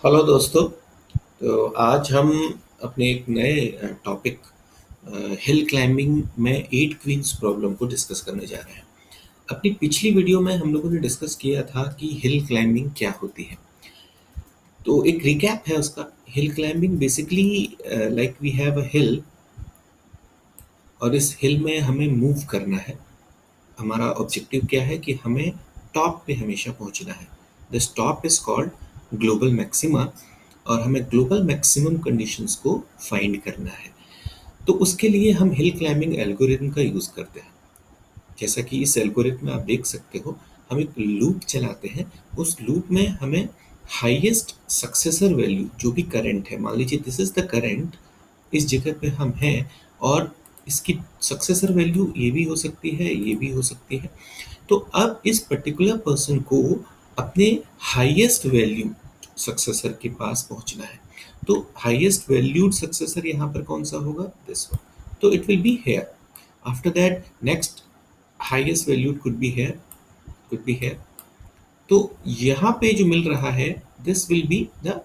Hello दोस्तों। तो आज हम अपने एक नए टॉपिक हिल क्लाइंबिंग में एट क्वींस प्रॉब्लम को डिस्कस करने जा रहे हैं। अपनी पिछली वीडियो में हम लोगों ने डिस्कस किया था कि हिल क्लाइंबिंग क्या होती है। तो एक रिकैप है उसका। Hill climbing basically like we have a hill और इस हिल में हमें मूव करना है। हमारा ऑब्जेक्टिव क्या है कि हमें टॉप पे हमेशा पहुंचना है। This top is called global maxima और हमें ग्लोबल मैक्सिमम कंडीशंस को फाइंड करना है। तो उसके लिए हम हिल क्लाइंबिंग एल्गोरिथम का यूज़ करते हैं। जैसा कि इस एल्गोरिथम में आप देख सकते हो, हम एक लूप चलाते हैं। उस लूप में हमें हाईएस्ट सक्सेसर वैल्यू जो भी करंट है, मान लीजिए दिस इज द करंट, इस जगह पे हम हैं और इसकी सक्सेसर वैल्यू ये भी हो सकती है, ये भी हो सकती है। तो अब इस पर्टिकुलर पर्सन को अपने हाईएस्ट वैल्यू सक्सेसर के पास पहुंचना है। तो हाईएस्ट वैल्यूड सक्सेसर यहाँ पर कौन सा होगा? This one. तो it will be here. After that next highest valued could be here. तो यहाँ पे जो मिल रहा है, this will be the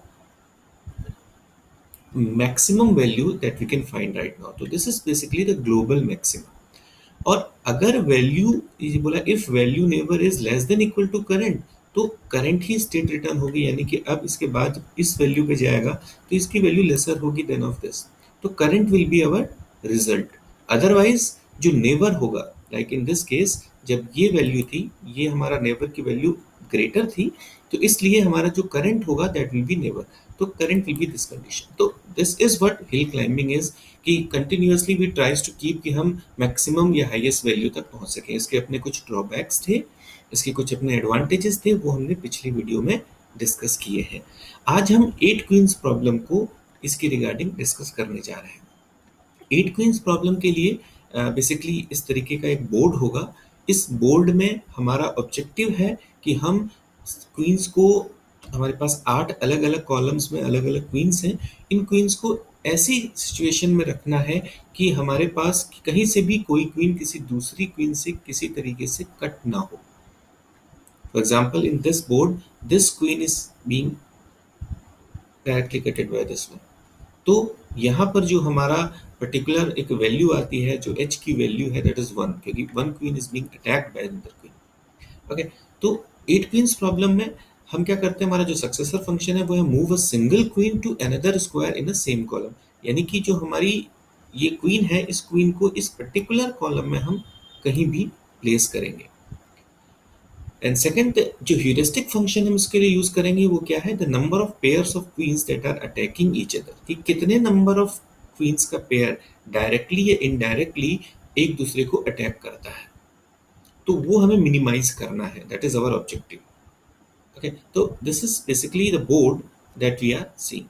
maximum value that we can find right now. तो this is basically the global maximum. और अगर वैल्यू, ये बोला if value never is less than equal to current, तो करंट ही स्टेट रिटर्न होगी, यानी कि अब इसके बाद इस वैल्यू पे जाएगा तो इसकी वैल्यू लेसर होगी देन ऑफ दिस। तो current will be our result. Otherwise जो नेवर होगा, लाइक इन दिस केस, जब ये वैल्यू थी, ये हमारा नेवर की वैल्यू ग्रेटर थी, तो इसलिए हमारा जो करंट होगा दैट विल बी नेवर। तो current will be this condition. तो this is what hill climbing is, कि continuously we tries to keep कि हम मैक्सिमम या हाईएस्ट वैल्यू तक पहुंच सकें। इसके अपने कुछ ड्रॉबैक्स थे, इसके कुछ अपने एडवांटेजेस थे, वो हमने पिछली वीडियो में डिस्कस किए हैं। आज हम एट क्वींस प्रॉब्लम को इसकी रिगार्डिंग डिस्कस करने जा रहे हैं। एट क्वींस प्रॉब्लम के लिए बेसिकली इस तरीके का एक बोर्ड होगा। इस बोर्ड में हमारा ऑब्जेक्टिव है कि हम क्वींस को, हमारे पास आठ अलग अलग कॉलम्स में अलग अलग क्वींस हैं, इन क्वींस को ऐसी सिचुएशन में रखना है कि हमारे पास कहीं से भी कोई क्वीन किसी दूसरी क्वीन से किसी तरीके से कट ना हो। For example in this board, this queen is being directly cutted by this one. तो यहाँ पर जो हमारा पर्टिकुलर एक वैल्यू आती है, जो एच की वैल्यू है, दैट इज वन, क्योंकि one queen is being attacked by another queen. Okay. तो एट क्वींस प्रॉब्लम में हम क्या करते हैं, हमारा जो सक्सेसर फंक्शन है वो है move a single queen to another square in a same column. यानी कि जो हमारी ये क्वीन है, इस क्वीन को इस पर्टिकुलर कॉलम में हम कहीं भी प्लेस करेंगे। एंड सेकंड, जो ह्यूरिस्टिक फंक्शन हम इसके लिए यूज करेंगे वो क्या है, the number of pairs of queens that are attacking each other, कि कितने नंबर ऑफ क्वींस का पेयर डायरेक्टली या इनडायरेक्टली एक दूसरे को अटैक करता है, तो वो हमें मिनिमाइज करना है। That is our objective. Okay. तो this is basically the board that we are seeing.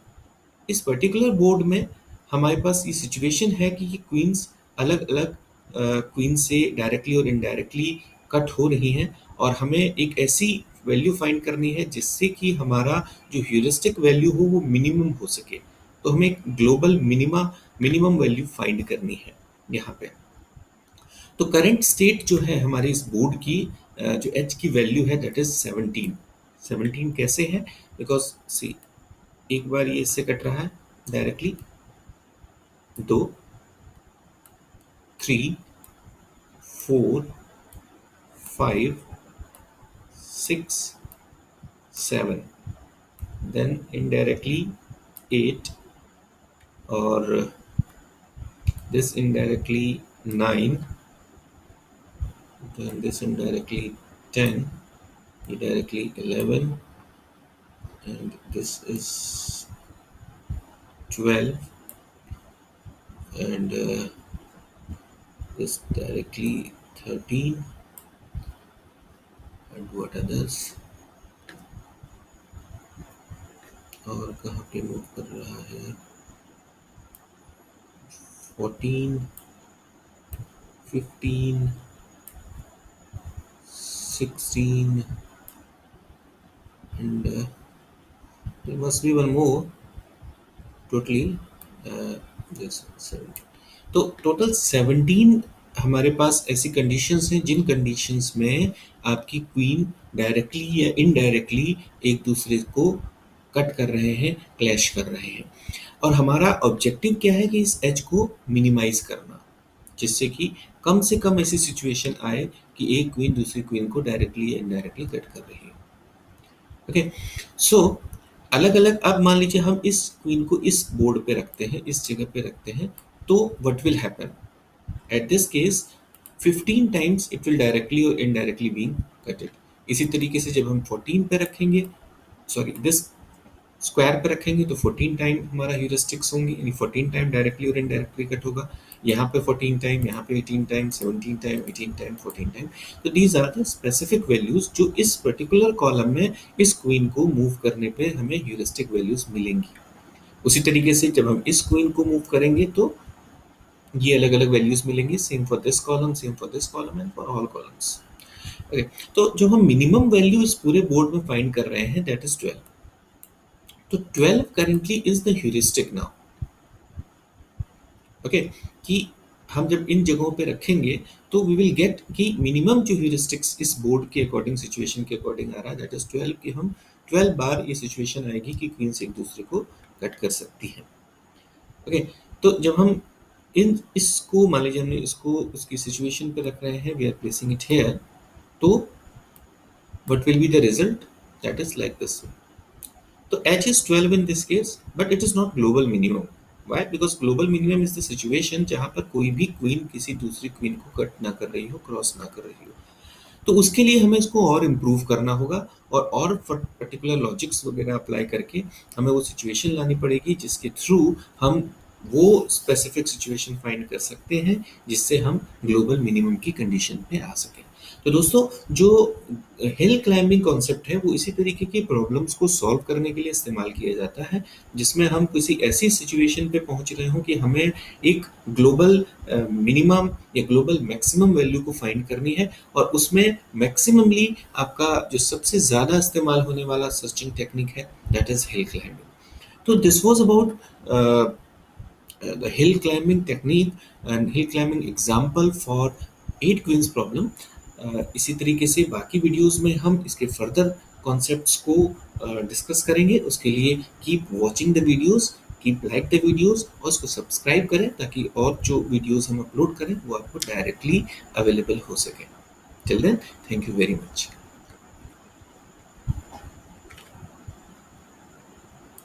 इस पर्टिकुलर बोर्ड में हमारे पास ये सिचुएशन है कि ये क्वींस अलग अलग क्वीन से डायरेक्टली और इनडायरेक्टली कट हो रही हैं, और हमें एक ऐसी वैल्यू फाइंड करनी है जिससे कि हमारा जो ह्यूरिस्टिक वैल्यू हो वो मिनिमम हो सके। तो हमें एक ग्लोबल मिनिमम वैल्यू फाइंड करनी है यहाँ पे। तो करंट स्टेट जो है हमारे इस बोर्ड की, जो एच की वैल्यू है दैट इज 17। 17 कैसे है? बिकॉज सी, एक बार ये इससे कट रहा है डायरेक्टली, दो, 3, 4, 5, 6, 7, देन इनडायरेक्टली 8, और this indirectly 9, then this indirectly 10, indirectly 11, and this is 12, and this directly 13, and what others, और कहाँ पे मूव कर रहा है, 14, 15, 16, and there must be one more, totally this 17। तो टोटल 17 हमारे पास ऐसी कंडीशंस हैं जिन कंडीशंस में आपकी क्वीन डायरेक्टली या इनडायरेक्टली एक दूसरे को कट कर रहे हैं, क्लैश कर रहे हैं। और हमारा ऑब्जेक्टिव क्या है कि इस एज को मिनिमाइज करना, जिससे कि कम से कम ऐसी सिचुएशन आए कि एक क्वीन दूसरी क्वीन को डायरेक्टली या इनडायरेक्टली कट कर रही है। ओके, सो अलग अलग, अब मान लीजिए हम इस क्वीन को इस बोर्ड पे रखते हैं, इस जगह पे रखते हैं, तो what will happen at this case, 15 times it will directly और इनडायरेक्टली बीइंग कटेड। इसी तरीके से जब हम 14 पे रखेंगे, सॉरी दिस स्क्वायर पे रखेंगे, तो 14 टाइम हमारा ह्यूरिस्टिक्स होंगे, यानी 14 टाइम डायरेक्टली और इनडायरेक्टली कट होगा। यहाँ पे 14 टाइम, यहाँ पे 18 टाइम, 17 टाइम, 18 टाइम, 14 टाइम। तो these are the specific values जो इस पर्टिकुलर कॉलम में इस क्वीन को मूव करने पे हमें ह्यूरिस्टिक वैल्यूज मिलेंगी। उसी तरीके से जब हम इस क्वीन को मूव करेंगे तो ये अलग अलग वैल्यूज मिलेंगी, same for this column, same for this column and for all columns. Okay, तो जो हम मिनिमम वैल्यू इस पूरे बोर्ड में फाइंड कर रहे हैं दैट इज 12। तो 12 currently is the heuristic now। Okay, कि हम जब इन जगहों पे रखेंगे तो वी विल गेट कि मिनिमम जो ह्यूरिस्टिक्स इस बोर्ड के अकॉर्डिंग, सिचुएशन के अकॉर्डिंग आ रहा है दैट इज 12, कि हम 12 बार ये सिचुएशन आएगी कि क्वींस एक दूसरे को कट कर सकती हैं। ओके, तो जब हम इन इसको मान लीजिए हमने इसको उसकी सिचुएशन पे रख रहे हैं, we are placing it here, तो what will be the result, that is like this. So H is 12 in this case, but it is not global minimum. Why? Because global minimum is the situation जहाँ पर कोई भी queen किसी दूसरी queen को cut ना कर रही हो, क्रॉस ना कर रही हो। तो उसके लिए हमें इसको और इम्प्रूव करना होगा, और पर्टिकुलर लॉजिक्स वगैरह अप्लाई करके हमें वो सिचुएशन लानी पड़ेगी जिसके थ्रू हम वो स्पेसिफिक सिचुएशन फाइंड कर सकते हैं जिससे हम ग्लोबल मिनिमम की कंडीशन पे आ सकें। तो दोस्तों, जो हिल क्लाइंबिंग कॉन्सेप्ट है वो इसी तरीके की प्रॉब्लम्स को सॉल्व करने के लिए इस्तेमाल किया जाता है, जिसमें हम किसी ऐसी सिचुएशन पे पहुंच रहे हो कि हमें एक ग्लोबल मिनिमम या ग्लोबल मैक्सिमम वैल्यू को फाइंड करनी है, और उसमें मैक्सिममली आपका जो सबसे ज़्यादा इस्तेमाल होने वाला सर्चिंग टेक्निक है दैट इज़ हिल क्लाइंबिंग। तो this was about the hill climbing technique and hill climbing example for 8 queens problem। इसी तरीके से बाकी वीडियोस में हम इसके फर्दर कॉन्सेप्ट्स को डिस्कस करेंगे। उसके लिए keep watching the videos, keep like the videos, और उसको सब्सक्राइब करें ताकि और जो वीडियोस हम अपलोड करें वो आपको डायरेक्टली अवेलेबल हो सके। Till then, thank you very much.